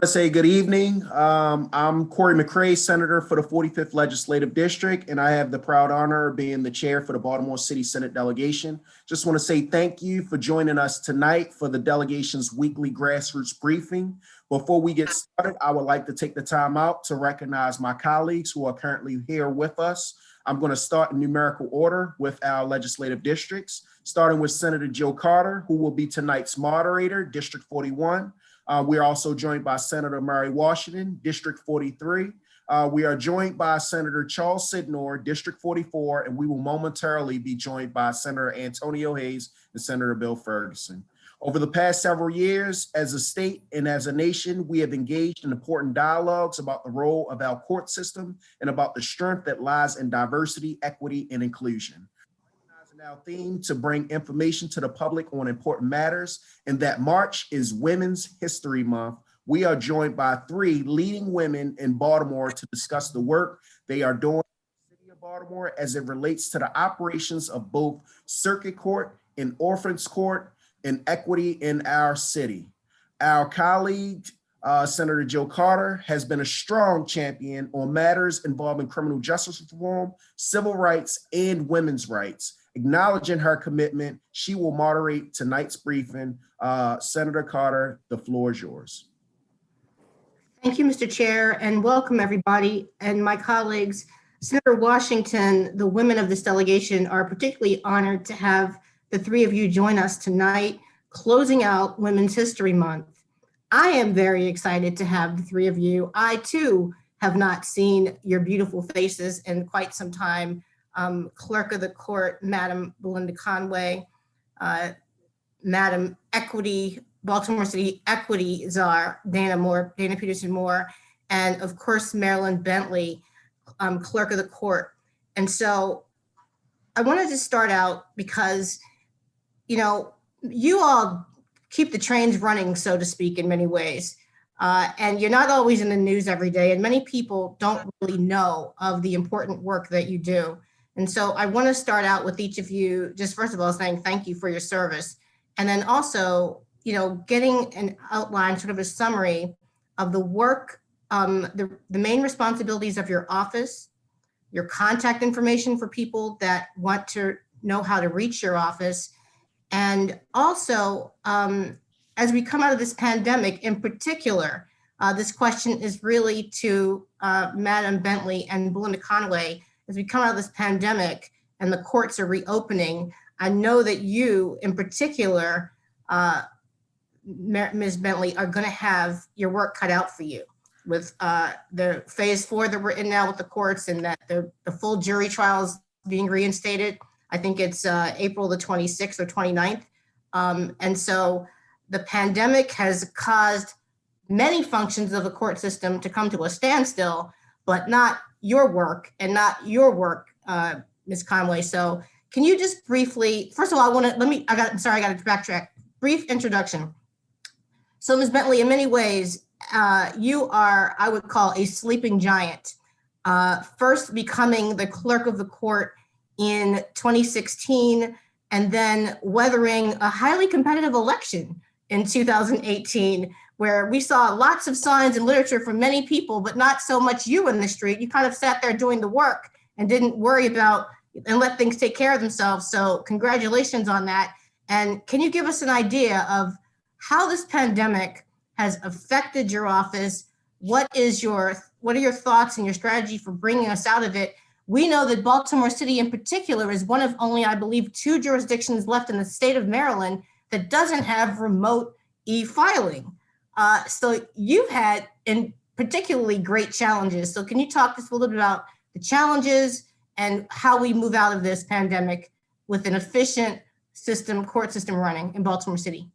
To say good evening. I'm Corey McCray, Senator for the 45th Legislative District, and I have the proud honor of being the chair for the Baltimore City Senate delegation. Just want to say thank you for joining us tonight for the delegation's weekly grassroots briefing. Before we get started, I would like to take the time out to recognize my colleagues who are currently here with us. I'm going to start in numerical order with our legislative districts, starting with Senator Joe Carter, who will be tonight's moderator, District 41. We are also joined by Senator Mary Washington, District 43. We are joined by Senator Charles Sidnor, District 44, and we will momentarily be joined by Senator Antonio Hayes and Senator Bill Ferguson. Over the past several years, as a state and as a nation, we have engaged in important dialogues about the role of our court system and about the strength that lies in diversity, equity, and inclusion. Our theme to bring information to the public on important matters, and that March is Women's History Month. We are joined by three leading women in Baltimore to discuss the work they are doing in the city of Baltimore as it relates to the operations of both circuit court and orphans court and equity in our city. Our colleague, Senator Joe Carter, has been a strong champion on matters involving criminal justice reform, civil rights, and women's rights. Acknowledging her commitment, she will moderate tonight's briefing. Senator Carter, the floor is yours. Thank you, Mr. Chair, and welcome everybody. And my colleagues, Senator Washington, the women of this delegation are particularly honored to have the three of you join us tonight, closing out Women's History Month. I am very excited to have the three of you. I too have not seen your beautiful faces in quite some time. Clerk of the Court, Madam Belinda Conway, Madam Equity, Baltimore City Equity Czar, Dana Peterson Moore, and of course, Marilyn Bentley, Clerk of the Court. And so I wanted to start out because, you know, you all keep the trains running, so to speak, in many ways. And you're not always in the news every day, and many people don't really know of the important work that you do. And so I want to start out with each of you, just first of all, saying thank you for your service. And then also, you know, getting an outline, sort of a summary of the work, the main responsibilities of your office, your contact information for people that want to know how to reach your office. And also, as we come out of this pandemic in particular, this question is really to Madam Bentley and Belinda Conway. As we come out of this pandemic and the courts are reopening, I know that you in particular, Ms. Bentley, are going to have your work cut out for you with the phase 4 that we're in now with the courts, and that the full jury trials being reinstated. I think it's April the 26th or 29th. And so the pandemic has caused many functions of the court system to come to a standstill, but not your work and not your work, Ms. Conway. So can you just briefly, first of all, I got to backtrack. Brief introduction. So Ms. Bentley, in many ways, you are, I would call, a sleeping giant. First becoming the clerk of the court in 2016, and then weathering a highly competitive election in 2018, where we saw lots of signs and literature from many people, but not so much you in the street. You kind of sat there doing the work and didn't worry about and let things take care of themselves. So congratulations on that. And can you give us an idea of how this pandemic has affected your office? What are your thoughts and your strategy for bringing us out of it? We know that Baltimore City in particular is one of only, I believe, 2 jurisdictions left in the state of Maryland that doesn't have remote e-filing. So you've had in particularly great challenges. So can you talk just a little bit about the challenges and how we move out of this pandemic with an efficient system, court system running in Baltimore City?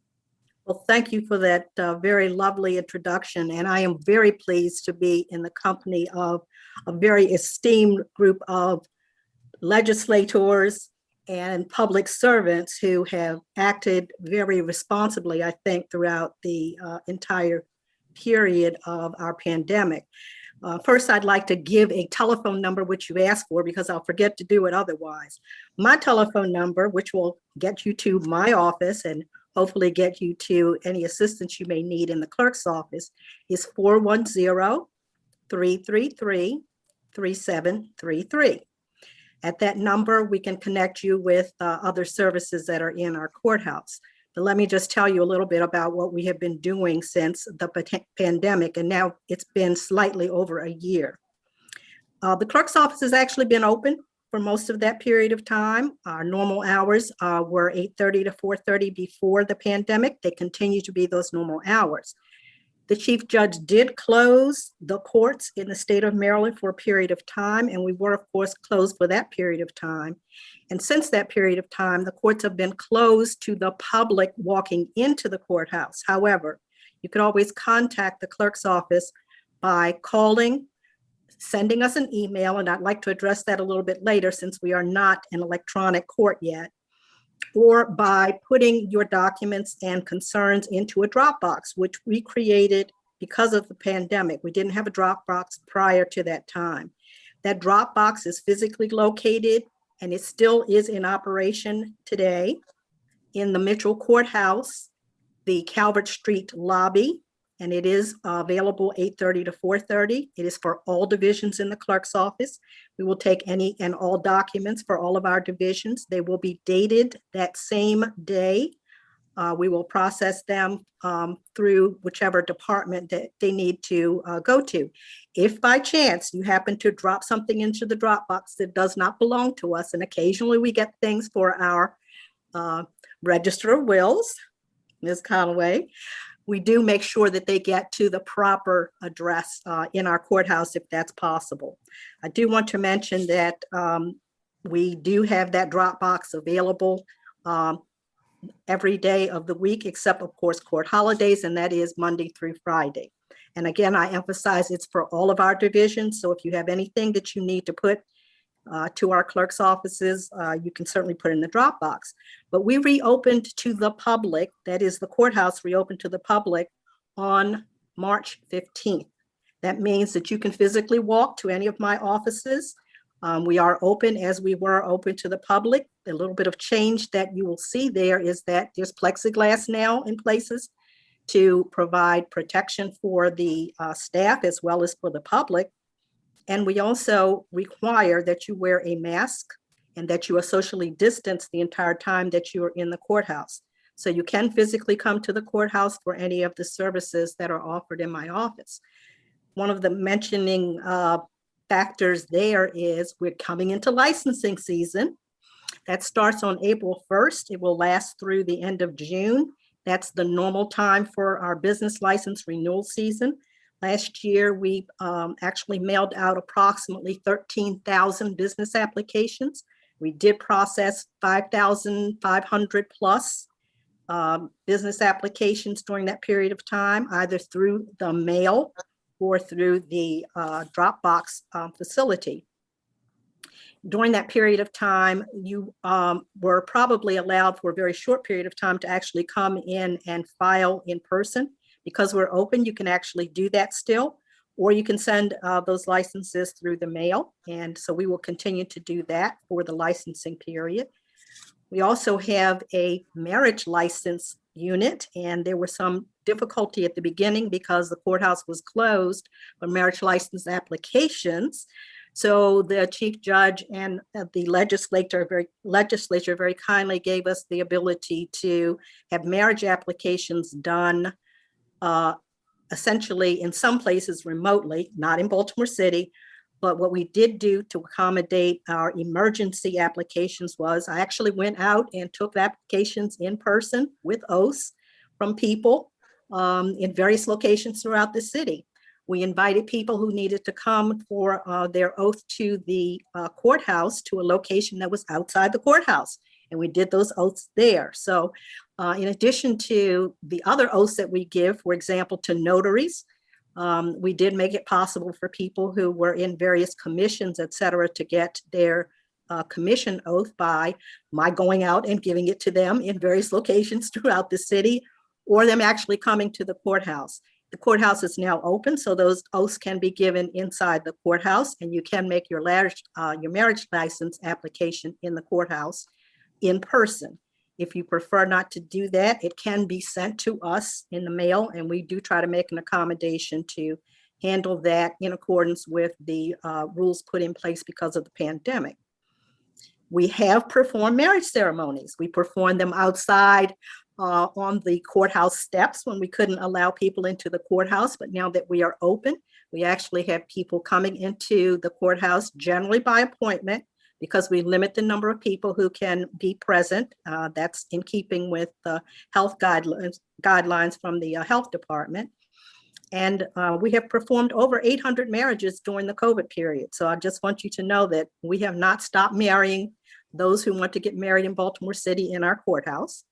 Well, thank you for that very lovely introduction. And I am very pleased to be in the company of a very esteemed group of legislators and public servants who have acted very responsibly, I think, throughout the entire period of our pandemic. First, I'd like to give a telephone number, which you asked for, because I'll forget to do it otherwise. My telephone number, which will get you to my office and hopefully get you to any assistance you may need in the clerk's office, is 410-333-3733. At that number, we can connect you with other services that are in our courthouse. But let me just tell you a little bit about what we have been doing since the pandemic, and now it's been slightly over a year. The clerk's office has actually been open for most of that period of time. Our normal hours were 8:30 to 4:30 before the pandemic. They continue to be those normal hours. The chief judge did close the courts in the state of Maryland for a period of time, and we were, of course, closed for that period of time. And since that period of time, the courts have been closed to the public walking into the courthouse. However, you could always contact the clerk's office by calling, sending us an email, and I'd like to address that a little bit later since we are not an electronic court yet, or by putting your documents and concerns into a Dropbox, which we created because of the pandemic. We didn't have a Dropbox prior to that time. That Dropbox is physically located, and it still is in operation today in the Mitchell Courthouse, the Calvert Street lobby, and it is available 8:30 to 4:30. It is for all divisions in the clerk's office. We will take any and all documents for all of our divisions. They will be dated that same day. We will process them through whichever department that they need to go to. If by chance you happen to drop something into the Dropbox that does not belong to us, and occasionally we get things for our Register of Wills, Ms. Conway, we do make sure that they get to the proper address in our courthouse if that's possible. I do want to mention that we do have that Dropbox available every day of the week, except of course court holidays, and that is Monday through Friday. And again, I emphasize it's for all of our divisions. So if you have anything that you need to put to our clerk's offices, you can certainly put in the Dropbox. But we reopened to the public, that is the courthouse reopened to the public on March 15th. That means that you can physically walk to any of my offices. We are open as we were open to the public. A little bit of change that you will see there is that there's plexiglass now in places to provide protection for the staff as well as for the public. And we also require that you wear a mask and that you are socially distanced the entire time that you are in the courthouse. So you can physically come to the courthouse for any of the services that are offered in my office. One of the mentioning factors there is we're coming into licensing season. That starts on April 1st. It will last through the end of June. That's the normal time for our business license renewal season. Last year, we actually mailed out approximately 13,000 business applications. We did process 5,500 plus business applications during that period of time, either through the mail or through the Dropbox facility. During that period of time, you were probably allowed for a very short period of time to actually come in and file in person. Because we're open, you can actually do that still, or you can send those licenses through the mail. And so we will continue to do that for the licensing period. We also have a marriage license unit, and there was some difficulty at the beginning because the courthouse was closed for marriage license applications. So the chief judge and the legislature very kindly gave us the ability to have marriage applications done essentially in some places remotely, not in Baltimore City. But what we did do to accommodate our emergency applications was I actually went out and took applications in person with oaths from people in various locations throughout the city. We invited people who needed to come for their oath to the courthouse to a location that was outside the courthouse. And we did those oaths there. So in addition to the other oaths that we give, for example, to notaries, we did make it possible for people who were in various commissions, et cetera, to get their commission oath by my going out and giving it to them in various locations throughout the city, or them actually coming to the courthouse. The courthouse is now open, so those oaths can be given inside the courthouse, and you can make your marriage license application in the courthouse in person. If you prefer not to do that, it can be sent to us in the mail, and we do try to make an accommodation to handle that in accordance with the rules put in place because of the pandemic. We have performed marriage ceremonies. We performed them outside on the courthouse steps when we couldn't allow people into the courthouse, but now that we are open, we actually have people coming into the courthouse generally by appointment, because we limit the number of people who can be present. That's in keeping with the health guidelines from the health department. And we have performed over 800 marriages during the COVID period. So I just want you to know that we have not stopped marrying those who want to get married in Baltimore City in our courthouse.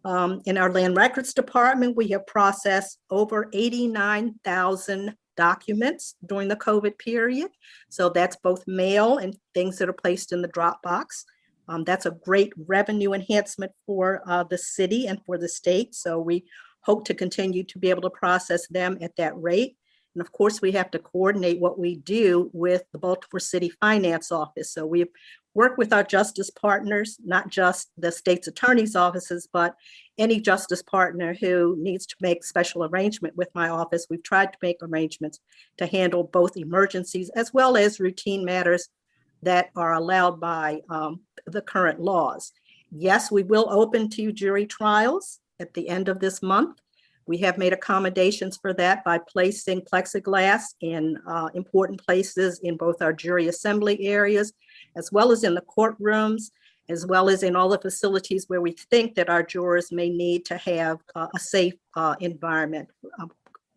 In our land records department, we have processed over 89,000 documents during the COVID period. So that's both mail and things that are placed in the Dropbox. That's a great revenue enhancement for the city and for the state. So we hope to continue to be able to process them at that rate. And of course, we have to coordinate what we do with the Baltimore City Finance Office. So we work with our justice partners, not just the state's attorney's offices, but any justice partner who needs to make special arrangement with my office. We've tried to make arrangements to handle both emergencies as well as routine matters that are allowed by the current laws. Yes, we will open to jury trials at the end of this month. We have made accommodations for that by placing plexiglass in important places in both our jury assembly areas, as well as in the courtrooms, as well as in all the facilities where we think that our jurors may need to have a safe environment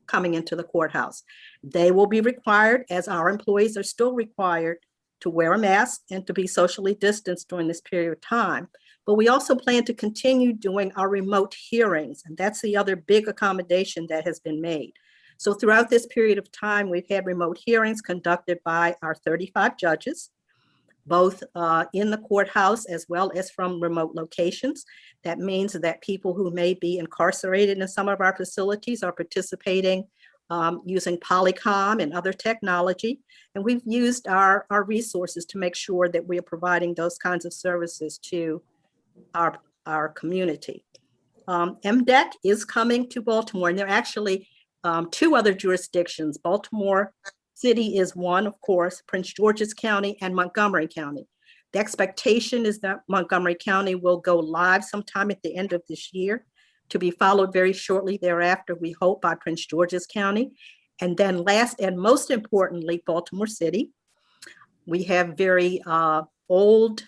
coming into the courthouse. They will be required, as our employees are still required, to wear a mask and to be socially distanced during this period of time. But we also plan to continue doing our remote hearings, and that's the other big accommodation that has been made. So throughout this period of time, we've had remote hearings conducted by our 35 judges, both in the courthouse as well as from remote locations. That means that people who may be incarcerated in some of our facilities are participating using Polycom and other technology. And we've used our resources to make sure that we are providing those kinds of services to our community. MDEC is coming to Baltimore, and there are actually 2 other jurisdictions. Baltimore City is one, of course, Prince George's County and Montgomery County. The expectation is that Montgomery County will go live sometime at the end of this year, to be followed very shortly thereafter, we hope, by Prince George's County. And then last and most importantly, Baltimore City. We have very old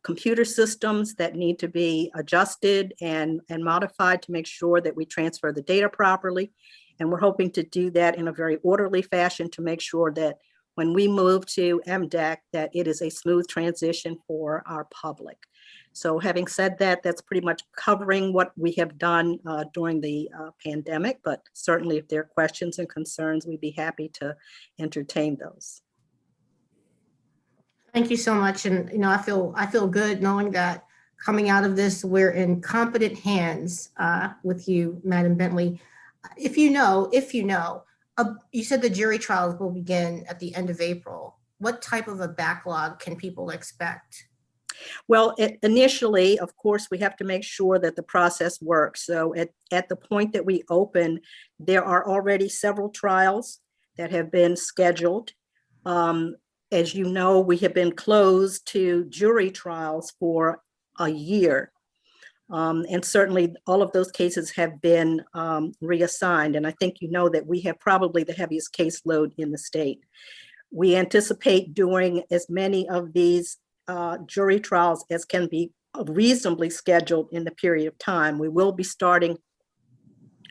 computer systems that need to be adjusted and modified to make sure that we transfer the data properly. And we're hoping to do that in a very orderly fashion to make sure that when we move to MDEC, that it is a smooth transition for our public. So having said that, that's pretty much covering what we have done during the pandemic, but certainly if there are questions and concerns, we'd be happy to entertain those. Thank you so much. And, you know, I feel good knowing that coming out of this, we're in competent hands with you, Madam Bentley. If you know, you said the jury trials will begin at the end of April. What type of a backlog can people expect? Well, initially, of course, we have to make sure that the process works. So at the point that we open, there are already several trials that have been scheduled. As you know, we have been closed to jury trials for a year. And certainly all of those cases have been reassigned. And I think you know that we have probably the heaviest caseload in the state. We anticipate doing as many of these jury trials as can be reasonably scheduled in the period of time. We will be starting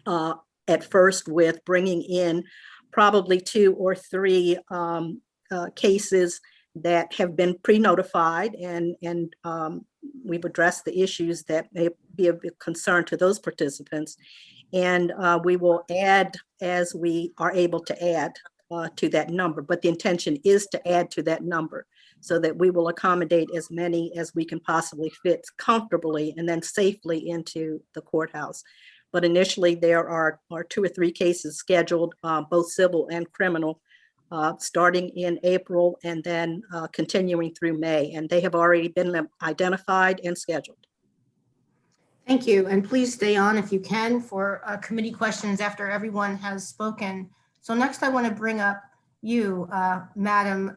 at first with bringing in probably 2 or 3 cases that have been pre-notified, and we've addressed the issues that may be of concern to those participants. And we will add as we are able to add to that number. But the intention is to add to that number so that we will accommodate as many as we can possibly fit comfortably and then safely into the courthouse. But initially there are 2 or 3 cases scheduled, both civil and criminal, starting in April and then continuing through May. And they have already been identified and scheduled. Thank you. And please stay on if you can for committee questions after everyone has spoken. So next I want to bring up you, Madam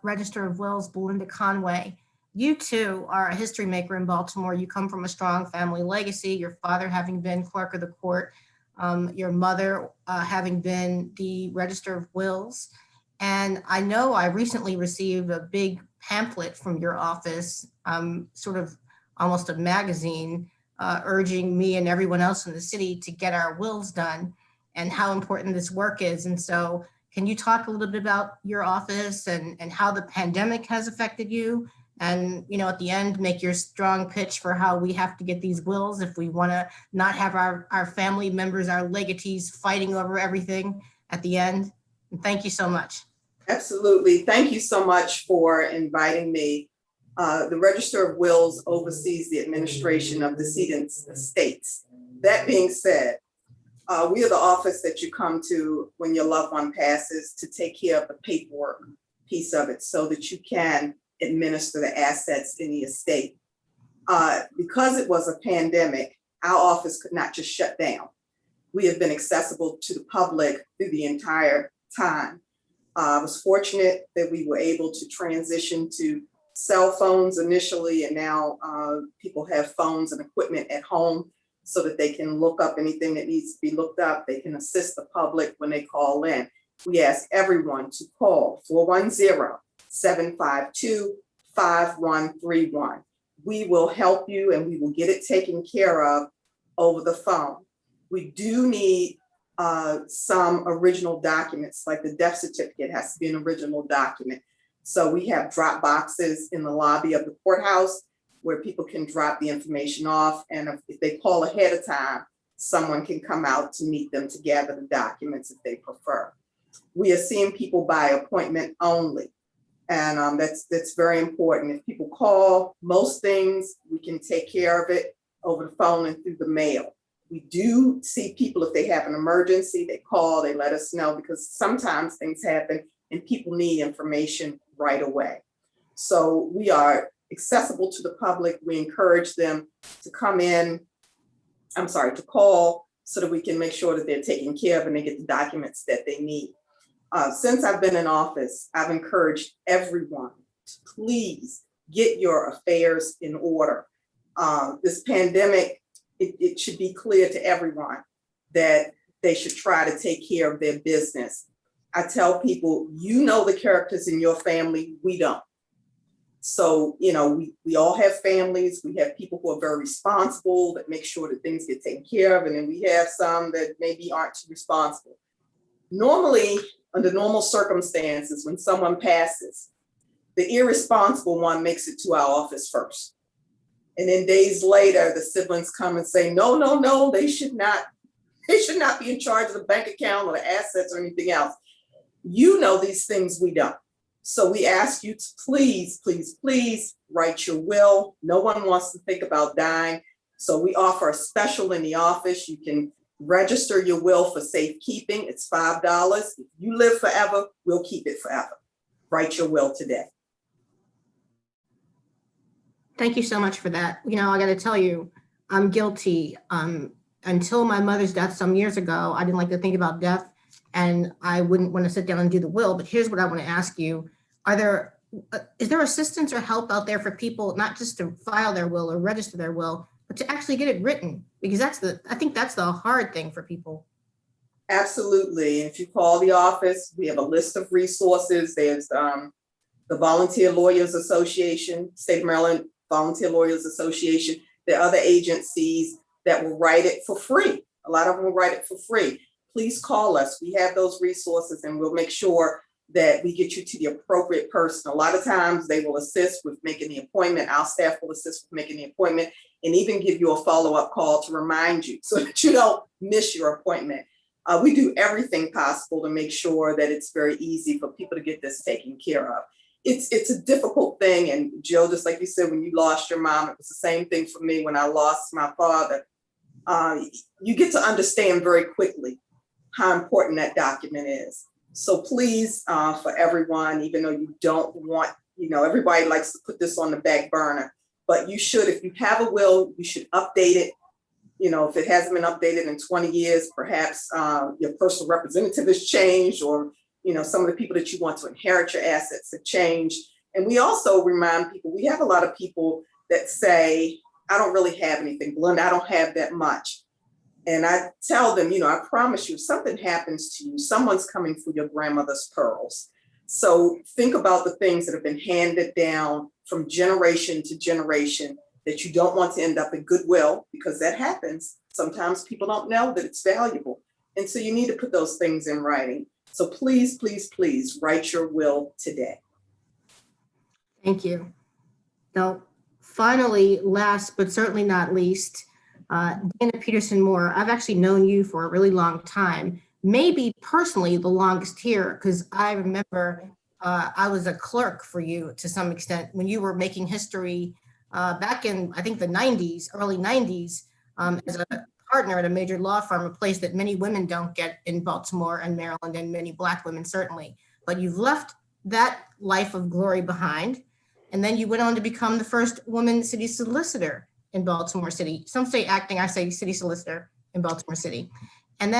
Register of Wills, Belinda Conway. You too are a history maker in Baltimore. You come from a strong family legacy, your father having been clerk of the court, your mother having been the Register of Wills. And I know I recently received a big pamphlet from your office, sort of almost a magazine, urging me and everyone else in the city to get our wills done and how important this work is. And so can you talk a little bit about your office and how the pandemic has affected you? And, you know, at the end, make your strong pitch for how we have to get these wills if we want to not have our family members, our legatees fighting over everything at the end. And thank you so much. Absolutely. Thank you so much for inviting me. The Register of Wills oversees the administration of decedents' estates. That being said, we are the office that you come to when your loved one passes to take care of the paperwork piece of it so that you can administer the assets in the estate. Because it was a pandemic, our office could not just shut down. We have been accessible to the public through the entire time. I was fortunate that we were able to transition to cell phones initially, and now people have phones and equipment at home so that they can look up anything that needs to be looked up. They can assist the public when they call in. We ask everyone to call 410-752-5131. We will help you and we will get it taken care of over the phone. We do need some original documents, like the death certificate has to be an original document. So we have drop boxes in the lobby of the courthouse where people can drop the information off. And if they call ahead of time, someone can come out to meet them to gather the documents if they prefer. We are seeing people by appointment only. And that's very important. If people call, most things we can take care of it over the phone and through the mail. We do see people if they have an emergency, they call, they let us know, because sometimes things happen and people need information right away. So we are accessible to the public. We encourage them to to call so that we can make sure that they're taken care of and they get the documents that they need. Since I've been in office, I've encouraged everyone to please get your affairs in order. This pandemic, it should be clear to everyone that they should try to take care of their business. I tell people, you know the characters in your family, we don't. So, you know, we all have families. We have people who are very responsible that make sure that things get taken care of. And then we have some that maybe aren't too responsible. Normally, under normal circumstances, when someone passes, the irresponsible one makes it to our office first. And then days later, the siblings come and say, no, they should not be in charge of the bank account or the assets or anything else. You know these things, we don't. So we ask you to please, please, please write your will. No one wants to think about dying. So we offer a special in the office. You can register your will for safekeeping. It's $5. If you live forever, we'll keep it forever. Write your will today. Thank you so much for that. You know, I got to tell you, I'm guilty. Until my mother's death some years ago, I didn't like to think about death and I wouldn't want to sit down and do the will. But here's what I want to ask you. Is there assistance or help out there for people, not just to file their will or register their will, but to actually get it written? Because I think that's the hard thing for people. Absolutely. If you call the office, we have a list of resources. There's the Volunteer Lawyers Association, State of Maryland Volunteer Lawyers Association. There are other agencies that will write it for free. A lot of them will write it for free. Please call us. We have those resources and we'll make sure that we get you to the appropriate person. A lot of times they will assist with making the appointment. Our staff will assist with making the appointment and even give you a follow-up call to remind you so that you don't miss your appointment. We do everything possible to make sure that it's very easy for people to get this taken care of. It's a difficult thing. And Jill, just like you said, when you lost your mom, it was the same thing for me when I lost my father. You get to understand very quickly how important that document is. So please, for everyone, even though you don't want, everybody likes to put this on the back burner, But you should, if you have a will, you should update it. You know, if it hasn't been updated in 20 years, perhaps your personal representative has changed, or, you know, some of the people that you want to inherit your assets have changed. And we also remind people, we have a lot of people that say, I don't really have anything, Belinda, I don't have that much. And I tell them, you know, I promise you, if something happens to you, someone's coming for your grandmother's pearls. So think about the things that have been handed down from generation to generation that you don't want to end up in Goodwill, because that happens. Sometimes people don't know that it's valuable. And so you need to put those things in writing. So please, please, please write your will today. Thank you. Now, finally, last but certainly not least, Dana Peterson Moore, I've actually known you for a really long time, maybe personally the longest here, because I remember I was a clerk for you to some extent when you were making history back in, I think, the 90s, early 90s, as a partner at a major law firm, a place that many women don't get in Baltimore and Maryland, and many Black women certainly. But you've left that life of glory behind. And then you went on to become the first woman city solicitor in Baltimore City. Some say acting, I say city solicitor in Baltimore City. And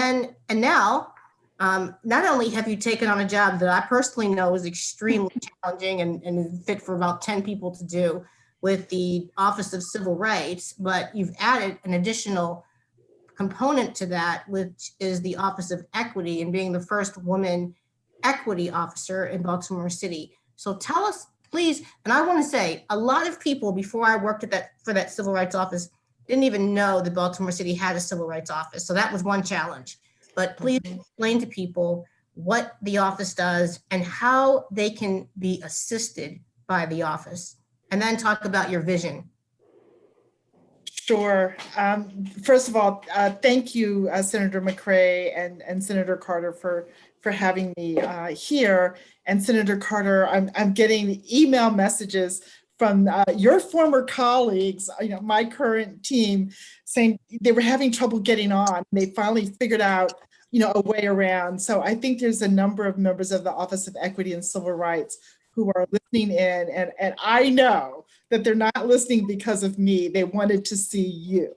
now, not only have you taken on a job that I personally know is extremely challenging and fit for about 10 people to do with the Office of Civil Rights, but you've added an additional component to that, which is the Office of Equity, and being the first woman equity officer in Baltimore City. So tell us, please, and I want to say, a lot of people before I worked at for that civil rights office didn't even know that Baltimore City had a civil rights office. So that was one challenge. But please explain to people what the office does and how they can be assisted by the office. And then talk about your vision. Sure. First of all, thank you, Senator McCray and Senator Carter for having me here. And Senator Carter, I'm getting email messages from your former colleagues, you know, my current team, saying they were having trouble getting on. They finally figured out, you know, a way around. So I think there's a number of members of the Office of Equity and Civil Rights who are listening in, and I know that they're not listening because of me. They wanted to see you.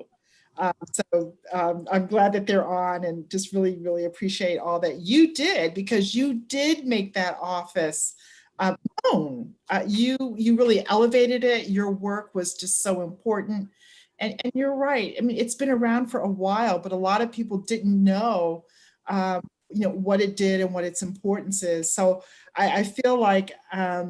So I'm glad that they're on, and just really, really appreciate all that you did, because you did make that office known. You really elevated it. Your work was just so important. And you're right. I mean, it's been around for a while, but a lot of people didn't know you know, what it did and what its importance is. So I feel like I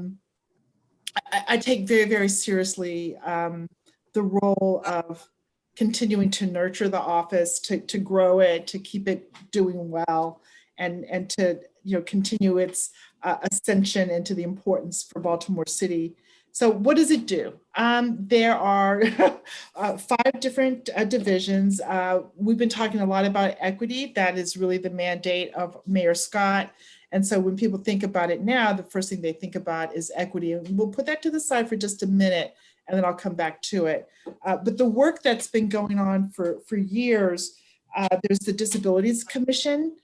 take very, very seriously the role of continuing to nurture the office, to grow it, to keep it doing well, and to, you know, continue its ascension into the importance for Baltimore City. So what does it do? There are 5 different divisions. We've been talking a lot about equity. That is really the mandate of Mayor Scott. And so when people think about it now, the first thing they think about is equity. And we'll put that to the side for just a minute, and then I'll come back to it. But the work that's been going on for years, there's the Disabilities Commission,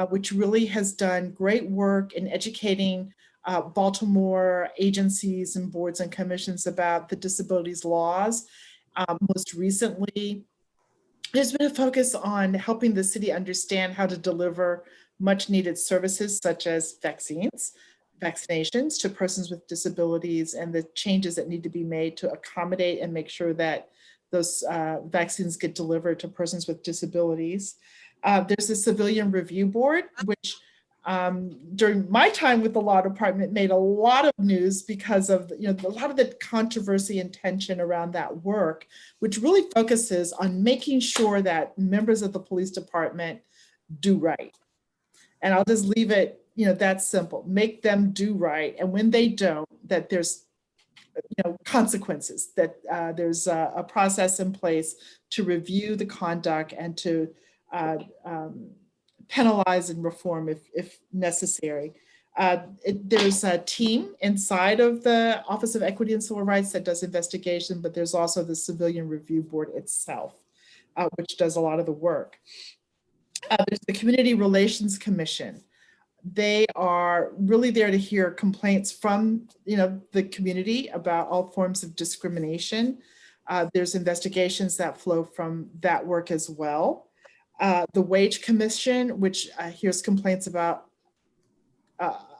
which really has done great work in educating Baltimore agencies and boards and commissions about the disabilities laws. Most recently, there's been a focus on helping the city understand how to deliver much needed services such as vaccinations to persons with disabilities, and the changes that need to be made to accommodate and make sure that those vaccines get delivered to persons with disabilities. There's a Civilian Review Board, which during my time with the law department made a lot of news because of, you know, a lot of the controversy and tension around that work, which really focuses on making sure that members of the police department do right. And I'll just leave it, you know, that simple. Make them do right. And when they don't, that there's, you know, consequences, that there's a process in place to review the conduct and to penalize and reform if necessary. There's a team inside of the Office of Equity and Civil Rights that does investigation, but there's also the Civilian Review Board itself, which does a lot of the work. There's the Community Relations Commission. They are really there to hear complaints from, the community about all forms of discrimination. There's investigations that flow from that work as well. The Wage Commission, which hears complaints about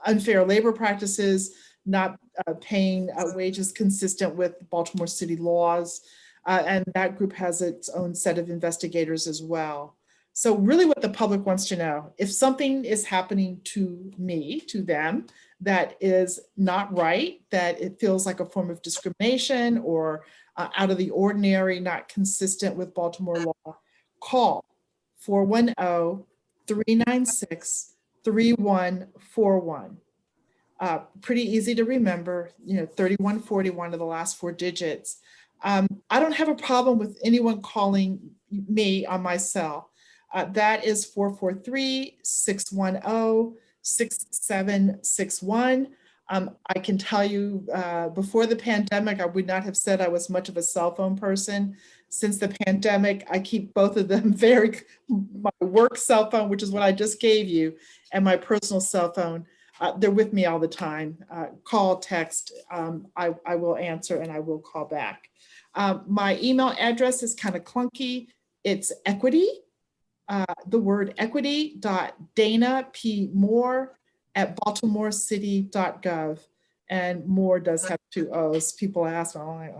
unfair labor practices, not paying wages consistent with Baltimore City laws. And that group has its own set of investigators as well. So really what the public wants to know, if something is happening to me, to them, that is not right, that it feels like a form of discrimination or out of the ordinary, not consistent with Baltimore law, call 410-396-3141. Pretty easy to remember, 3141 of the last 4 digits. I don't have a problem with anyone calling me on my cell. That is 443-610-6761. I can tell you before the pandemic, I would not have said I was much of a cell phone person. Since the pandemic, I keep both of them my work cell phone, which is what I just gave you, and my personal cell phone. They're with me all the time. Call, text, I will answer and I will call back. My email address is kind of clunky. It's equity, the word equity.danapmoore@baltimorecity.gov. And Moore does have 2 O's. People ask, I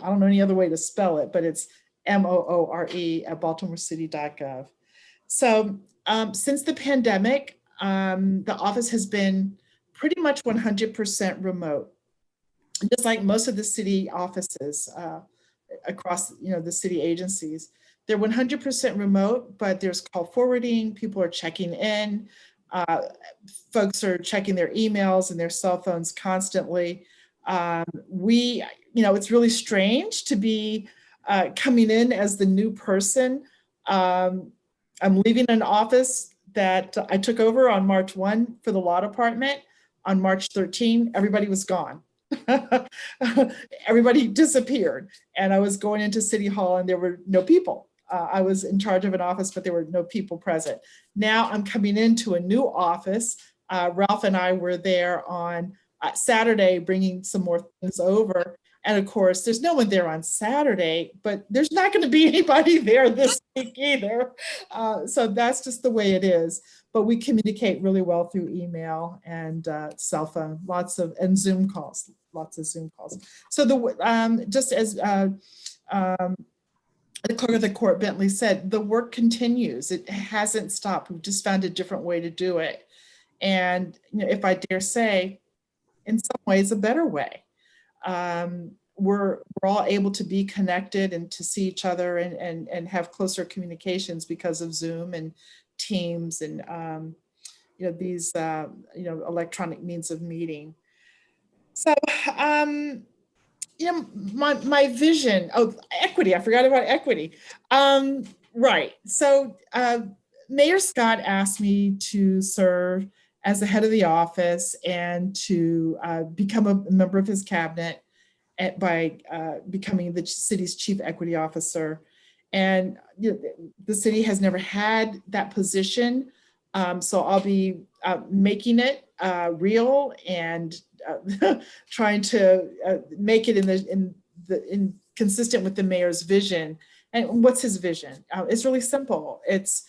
don't know any other way to spell it, but it's MOORE@baltimorecity.gov. So since the pandemic, the office has been pretty much 100% remote, just like most of the city offices across the city agencies. They're 100% remote, but there's call forwarding, people are checking in, folks are checking their emails and their cell phones constantly. It's really strange to be coming in as the new person. I'm leaving an office that I took over on March 1 for the law department. On March 13, everybody was gone. Everybody disappeared. And I was going into City Hall and there were no people. I was in charge of an office, but there were no people present. Now I'm coming into a new office. Ralph and I were there on Saturday, bringing some more things over. And of course, there's no one there on Saturday, but there's not going to be anybody there this week either. So that's just the way it is. But we communicate really well through email and cell phone, and Zoom calls, lots of Zoom calls. So just as the clerk of the court, Bentley, said, the work continues. It hasn't stopped. We've just found a different way to do it. And if I dare say, in some ways, a better way. We're all able to be connected and to see each other and have closer communications because of Zoom and Teams and these electronic means of meeting. So my vision, equity, I forgot about equity. Right, so Mayor Scott asked me to serve as the head of the office and to become a member of his cabinet by becoming the city's chief equity officer. And the city has never had that position. So I'll be making it real and trying to make it in consistent with the mayor's vision. And what's his vision? It's really simple. It's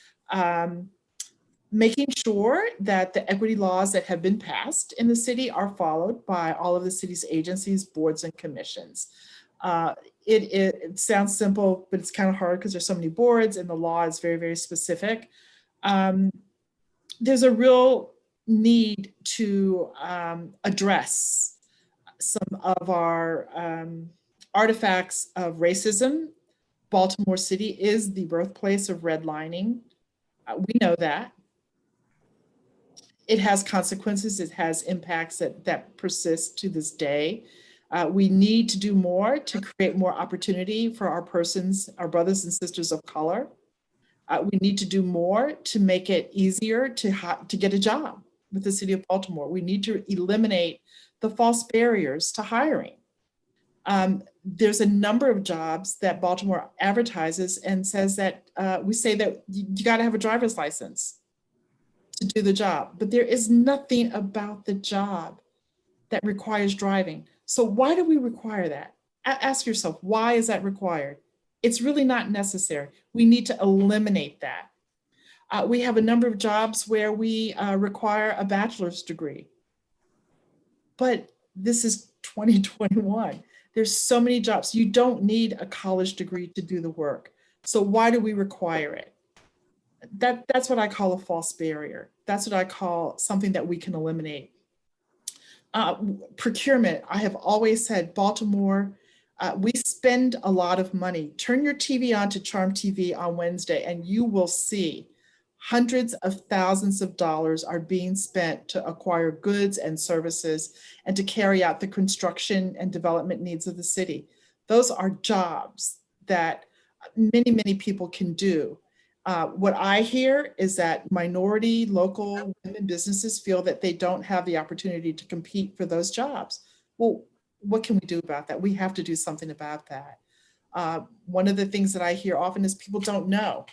making sure that the equity laws that have been passed in the city are followed by all of the city's agencies, boards, and commissions. It sounds simple, but it's kind of hard because there's so many boards and the law is very, very specific. There's a real need to address some of our artifacts of racism. Baltimore City is the birthplace of redlining. We know that. It has consequences. It has impacts that persist to this day. We need to do more to create more opportunity for our brothers and sisters of color. We need to do more to make it easier to get a job with the city of Baltimore. We need to eliminate the false barriers to hiring. There's a number of jobs that Baltimore advertises and says that we say that you got to have a driver's license. to do the job, but there is nothing about the job that requires driving. So why do we require that? Ask yourself, why is that required? It's really not necessary. We need to eliminate that. We have a number of jobs where we require a bachelor's degree, but this is 2021. There's so many jobs. You don't need a college degree to do the work. So why do we require it? That's what I call a false barrier. That's what I call something that we can eliminate. Procurement, I have always said, Baltimore, we spend a lot of money. Turn your TV on to Charm TV on Wednesday and you will see hundreds of thousands of dollars are being spent to acquire goods and services and to carry out the construction and development needs of the city. Those are jobs that many, many people can do. What I hear is that minority local women businesses feel that they don't have the opportunity to compete for those jobs. Well, what can we do about that? We have to do something about that. One of the things that I hear often is people don't know.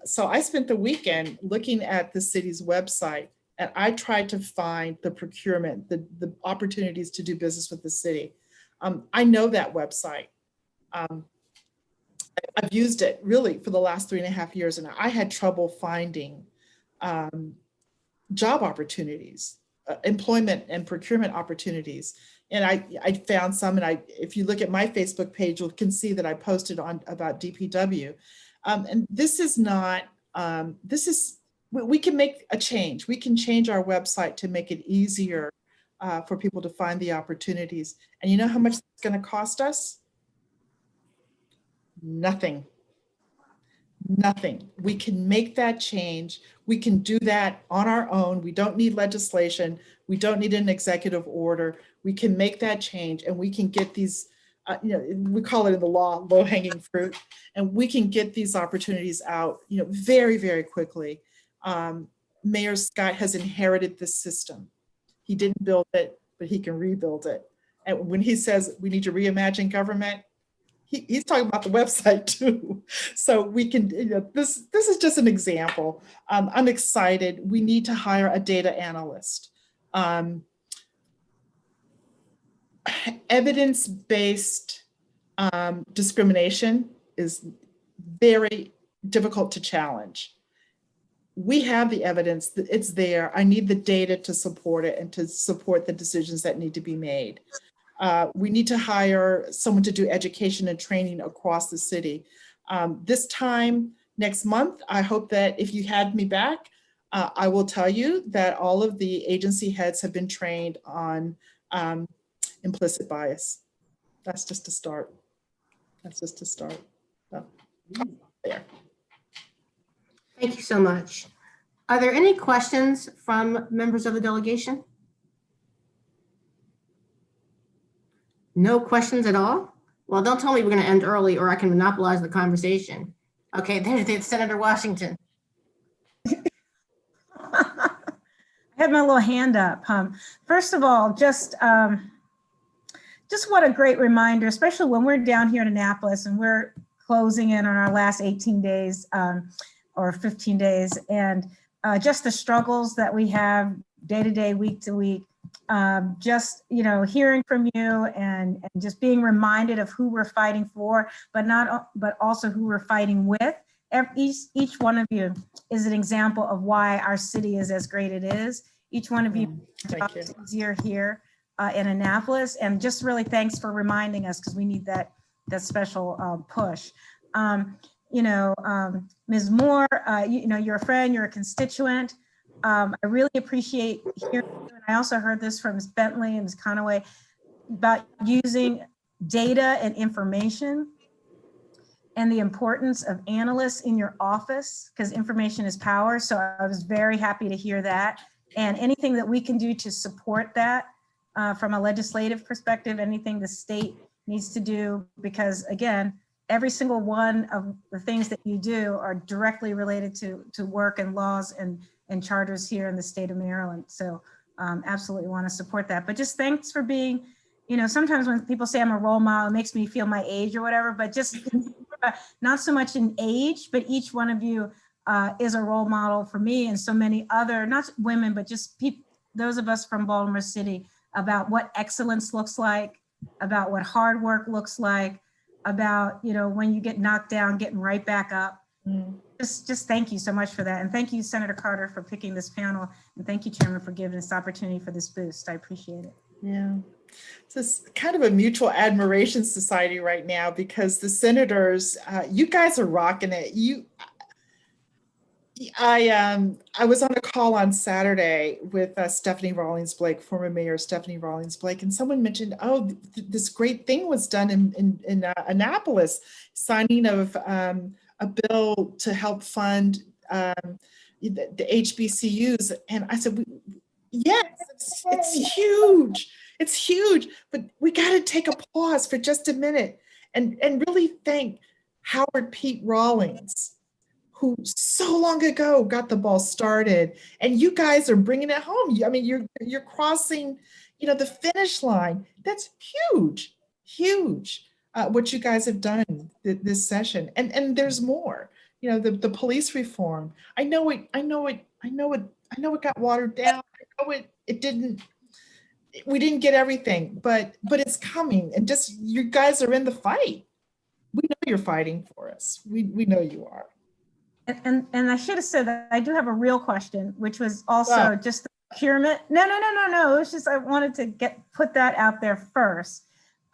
So I spent the weekend looking at the city's website and I tried to find the procurement, the opportunities to do business with the city. I know that website. I've used it really for the last 3.5 years and I had trouble finding job opportunities, employment and procurement opportunities. And I found some, and if you look at my Facebook page, you can see that I posted on about DPW. And this is not, we can make a change. We can change our website to make it easier for people to find the opportunities. And you know how much it's going to cost us? Nothing. Nothing. We can make that change. We can do that on our own. We don't need legislation. We don't need an executive order. We can make that change and we can get these, we call it in the law, low-hanging fruit, and we can get these opportunities out, very, very quickly. Mayor Scott has inherited this system. He didn't build it, but he can rebuild it. And when he says we need to reimagine government, he's talking about the website too. So we can, this is just an example. I'm excited. We need to hire a data analyst. Evidence-based discrimination is very difficult to challenge. We have the evidence, it's there. I need the data to support it and to support the decisions that need to be made. We need to hire someone to do education and training across the city. This time next month, I hope that if you had me back, I will tell you that all of the agency heads have been trained on implicit bias. That's just a start. That's just a start. So, there. Thank you so much. Are there any questions from members of the delegation? No questions at all? Well, don't tell me we're going to end early or I can monopolize the conversation. Okay, there's Senator Washington. I had my little hand up. First of all, just what a great reminder, especially when we're down here in Annapolis and we're closing in on our last 18 days or 15 days, and just the struggles that we have day to day, week to week. Just, hearing from you and just being reminded of who we're fighting for, but also who we're fighting with. Each one of you is an example of why our city is as great it is. Each one of you is easier here in Annapolis, and just really thanks for reminding us because we need that special push. Ms. Moore, you're a friend, you're a constituent. I really appreciate hearing you. And I also heard this from Ms. Bentley and Ms. Conaway about using data and information and the importance of analysts in your office because information is power. So I was very happy to hear that. And anything that we can do to support that from a legislative perspective, anything the state needs to do, because again, every single one of the things that you do are directly related to work and laws and charters here in the state of Maryland. So absolutely want to support that. But just thanks for being, sometimes when people say I'm a role model, it makes me feel my age or whatever, but just not so much in age, but each one of you is a role model for me and so many other, not women, but just those of us from Baltimore City, about what excellence looks like, about what hard work looks like, about, you know, when you get knocked down, getting right back up. Just thank you so much for that. And thank you, Senator Carter, for picking this panel. And thank you, Chairman, for giving this opportunity for this boost. I appreciate it. Yeah. So it's kind of a mutual admiration society right now, because the senators, you guys are rocking it. I was on a call on Saturday with Stephanie Rawlings Blake, former Mayor Stephanie Rawlings Blake, and someone mentioned, oh, this great thing was done in Annapolis, signing of a bill to help fund the HBCUs. And I said, yes, it's huge. It's huge, but we got to take a pause for just a minute and really thank Howard Pete Rawlings, who so long ago got the ball started, and you guys are bringing it home. I mean, you're crossing, you know, the finish line. That's huge, huge. What you guys have done this session, and there's more. You know, the police reform. I know it got watered down. I know it didn't. We didn't get everything, but it's coming, and just you guys are in the fight. We know you're fighting for us. We know you are. And I should have said that I do have a real question, which was also just the procurement. No. It was just, I wanted to put that out there first.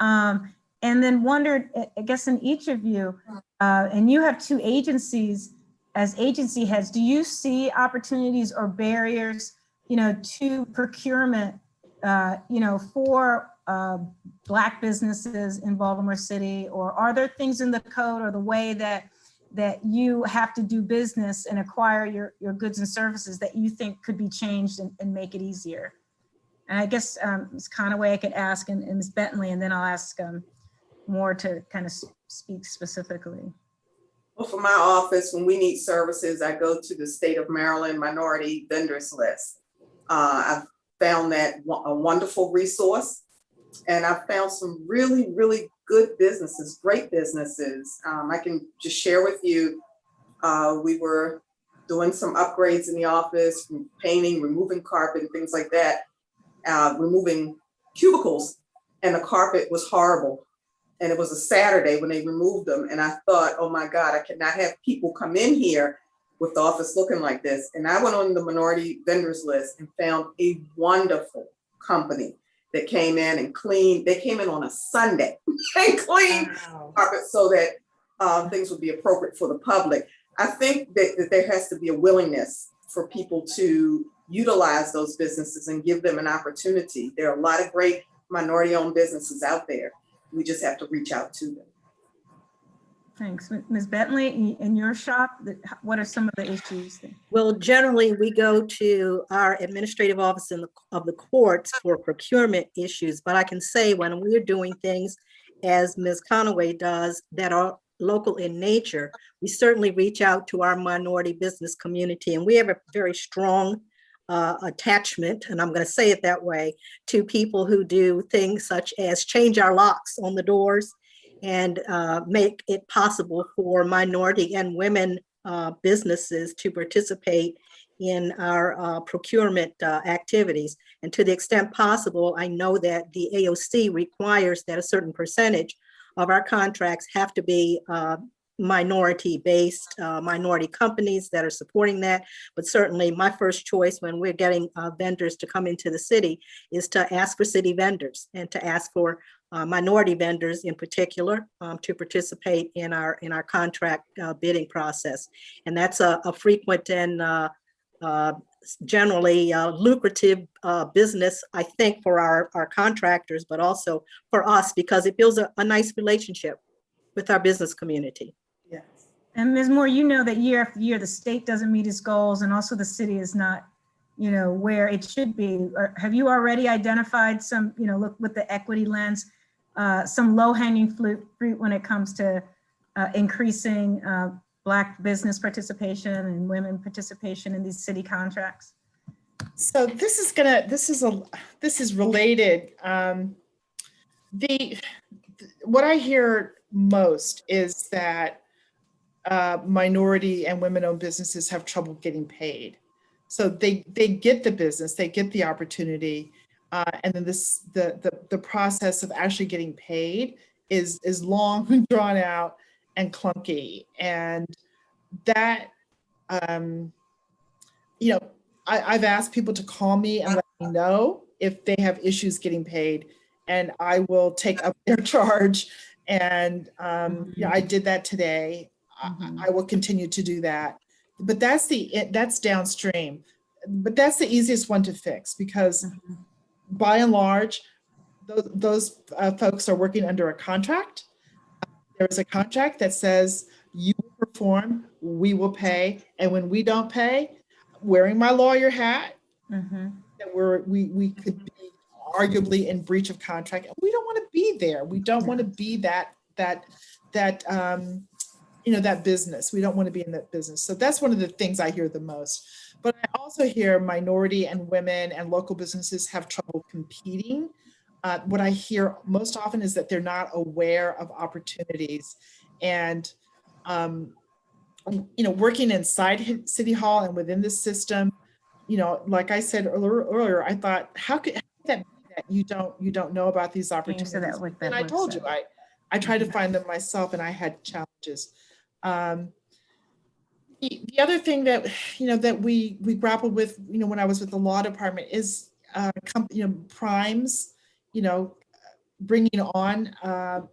And then wondered, I guess in each of you, and you have two agencies as agency heads, do you see opportunities or barriers, you know, to procurement, you know, for Black businesses in Baltimore City? Or are there things in the code or the way that you have to do business and acquire your goods and services that you think could be changed and make it easier? And I guess Ms. Conaway I could ask, and Ms. Bentley, and then I'll ask more to kind of speak specifically. Well, for my office, when we need services, I go to the state of Maryland minority vendors list. I've found that a wonderful resource, and I've found some really, really good businesses, great businesses. I can just share with you, we were doing some upgrades in the office, painting, removing carpet, and things like that, removing cubicles, and the carpet was horrible. And it was a Saturday when they removed them. And I thought, oh my God, I cannot have people come in here with the office looking like this. And I went on the minority vendors list and found a wonderful company that came in and cleaned. They came in on a Sunday and cleaned carpet so that things would be appropriate for the public. I think that there has to be a willingness for people to utilize those businesses and give them an opportunity. There are a lot of great minority-owned businesses out there. We just have to reach out to them. Thanks. Ms. Bentley, in your shop, what are some of the issues? Well, generally, we go to our administrative office of the courts for procurement issues, but I can say when we're doing things, as Ms. Conaway does, that are local in nature, we certainly reach out to our minority business community, and we have a very strong attachment, and I'm going to say it that way, to people who do things such as change our locks on the doors and make it possible for minority and women businesses to participate in our procurement activities. And to the extent possible, I know that the AOC requires that a certain percentage of our contracts have to be minority-based, minority companies that are supporting that. But certainly my first choice when we're getting vendors to come into the city is to ask for city vendors and to ask for minority vendors in particular to participate in our contract bidding process. And that's a frequent and generally lucrative business, I think, for our contractors, but also for us, because it builds a nice relationship with our business community. Yes. And Ms. Moore, you know that year after year, the state doesn't meet its goals, and also the city is not, you know, where it should be. Or have you already identified some, you know, look with the equity lens, some low-hanging fruit when it comes to increasing Black business participation and women participation in these city contracts? So this is related. What I hear most is that minority and women-owned businesses have trouble getting paid. So they get the business, they get the opportunity, and then the process of actually getting paid is long, drawn out, and clunky. And that, you know, I've asked people to call me and let me know if they have issues getting paid, and I will take up their charge. And you know, I did that today. I will continue to do that. But that's downstream. But that's the easiest one to fix, because by and large, those folks are working under a contract. There is a contract that says you will perform, we will pay, and when we don't pay, wearing my lawyer hat, that we could be arguably in breach of contract. We don't want to be there. We don't want to be that you know, that business. We don't want to be in that business. So that's one of the things I hear the most. But I also hear minority and women and local businesses have trouble competing. What I hear most often is that they're not aware of opportunities. And you know, working inside City Hall and within the system, you know, like I said earlier, I thought, how could that be that you don't know about these opportunities? And I told you, I tried to find them myself, and I had challenges. The other thing that, you know, that we grappled with, you know, when I was with the law department is, you know, primes, you know, bringing on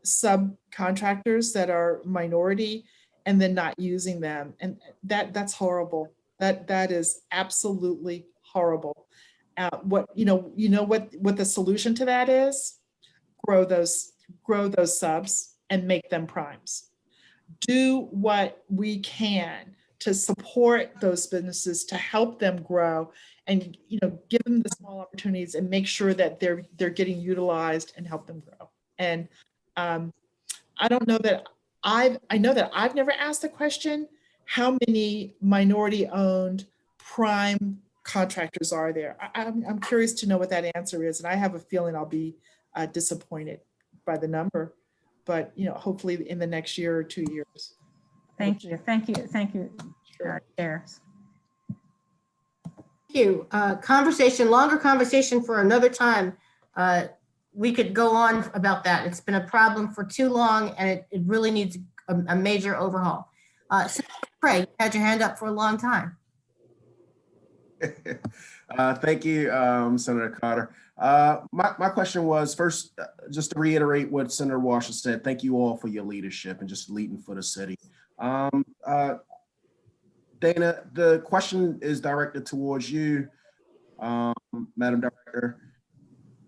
subcontractors that are minority and then not using them, and that's horrible. That is absolutely horrible. What the solution to that is? Grow those subs and make them primes. Do what we can to support those businesses, to help them grow, and, you know, give them the small opportunities and make sure that they're getting utilized and help them grow. And I don't know that I know that I've never asked the question, how many minority-owned prime contractors are there? I'm curious to know what that answer is, and I have a feeling I'll be disappointed by the number, but, you know, hopefully in the next year or 2 years. Thank you. Sure. Chair. Thank you. Longer conversation for another time. We could go on about that. It's been a problem for too long, and it really needs a major overhaul. Senator Craig, you had your hand up for a long time. Thank you, Senator Carter. My question was, first, just to reiterate what Senator Washer said, thank you all for your leadership and just leading for the city. Dana, the question is directed towards you, Madam Director.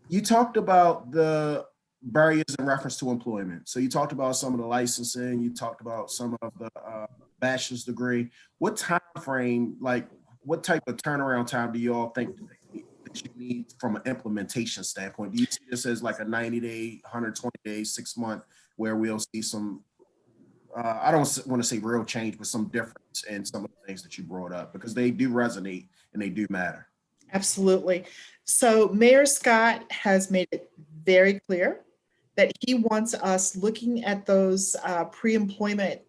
You talked about the barriers in reference to employment. So you talked about some of the licensing, you talked about some of the bachelor's degree. What time frame, like what type of turnaround time do you all think that you need from an implementation standpoint? Do you see this as like a 90-day, 120 days, 6 month, where we'll see some, I don't want to say real change, but some difference in some of the things that you brought up, because they do resonate and they do matter. Absolutely. So Mayor Scott has made it very clear that he wants us looking at those pre-employment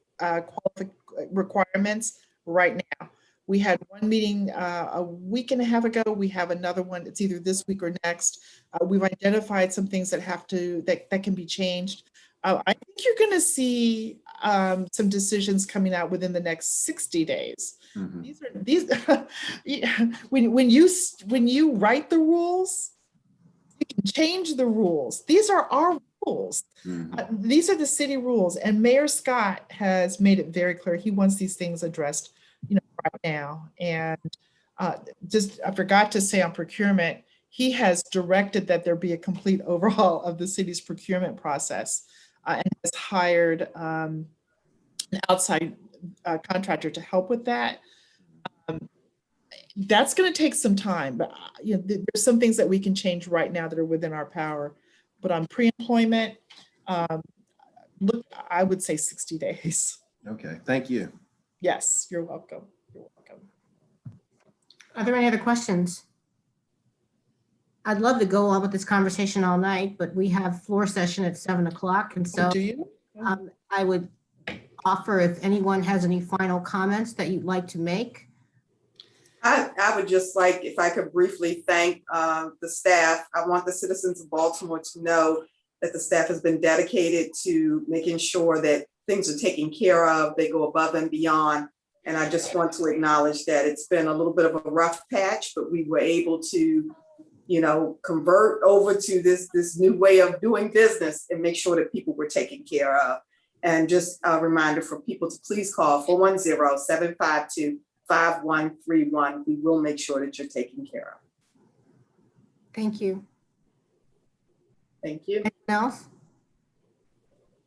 requirements right now. We had one meeting a week and a half ago. We have another one. It's either this week or next. We've identified some things that that can be changed. I think you're going to see some decisions coming out within the next 60 days. When you write the rules, you can change the rules. These are our rules. These are the city rules, and Mayor Scott has made it very clear he wants these things addressed, you know, right now. And just I forgot to say on procurement, he has directed that there be a complete overhaul of the city's procurement process, and has hired an outside contractor to help with that. That's going to take some time, but you know, there's some things that we can change right now that are within our power. But on pre-employment, look, I would say 60 days. Okay, thank you. Yes, you're welcome. You're welcome. Are there any other questions? I'd love to go on with this conversation all night, but we have floor session at 7 o'clock. And so Do you? I would offer if anyone has any final comments that you'd like to make. I would just like, if I could briefly thank the staff. I want the citizens of Baltimore to know that the staff has been dedicated to making sure that things are taken care of. They go above and beyond. And I just want to acknowledge that it's been a little bit of a rough patch, but we were able to, convert over to this new way of doing business and make sure that people were taken care of. And just a reminder for people to please call 410-752-5131. We will make sure that you're taken care of. Thank you. Thank you. Anything else?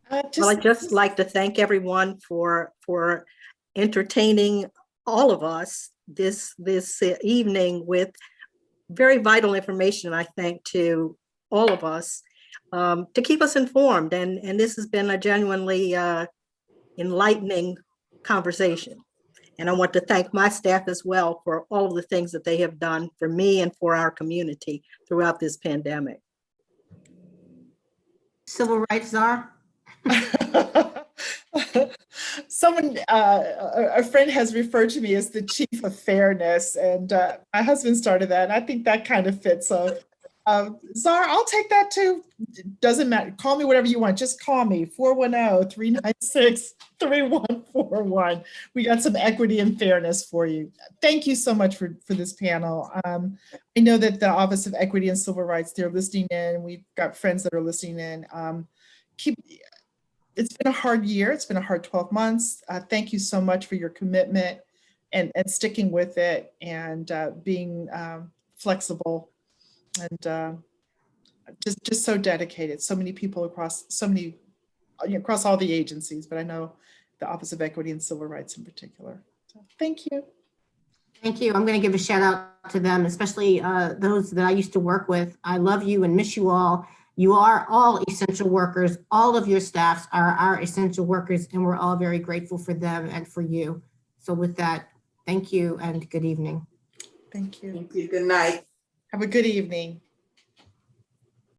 Well, I'd just like to thank everyone for entertaining all of us this evening with very vital information, I think, to all of us to keep us informed. And this has been a genuinely enlightening conversation. And I want to thank my staff as well for all of the things that they have done for me and for our community throughout this pandemic. Civil rights czar? Someone, a friend has referred to me as the chief of fairness, and my husband started that, and I think that kind of fits. So, Czar, I'll take that too. Doesn't matter. Call me whatever you want. Just call me 410-396-3141. We got some equity and fairness for you. Thank you so much for this panel. I know that the Office of Equity and Civil Rights, they're listening in. We've got friends that are listening in. It's been a hard year. It's been a hard 12 months. Thank you so much for your commitment and sticking with it and being flexible and just so dedicated. So many people across all the agencies, but I know the Office of Equity and Civil Rights in particular. So thank you. Thank you. I'm going to give a shout out to them, especially those that I used to work with. I love you and miss you all. You are all essential workers. All of your staffs are our essential workers, and we're all very grateful for them and for you. So with that, thank you and good evening. Thank you. Thank you. Good night. Have a good evening.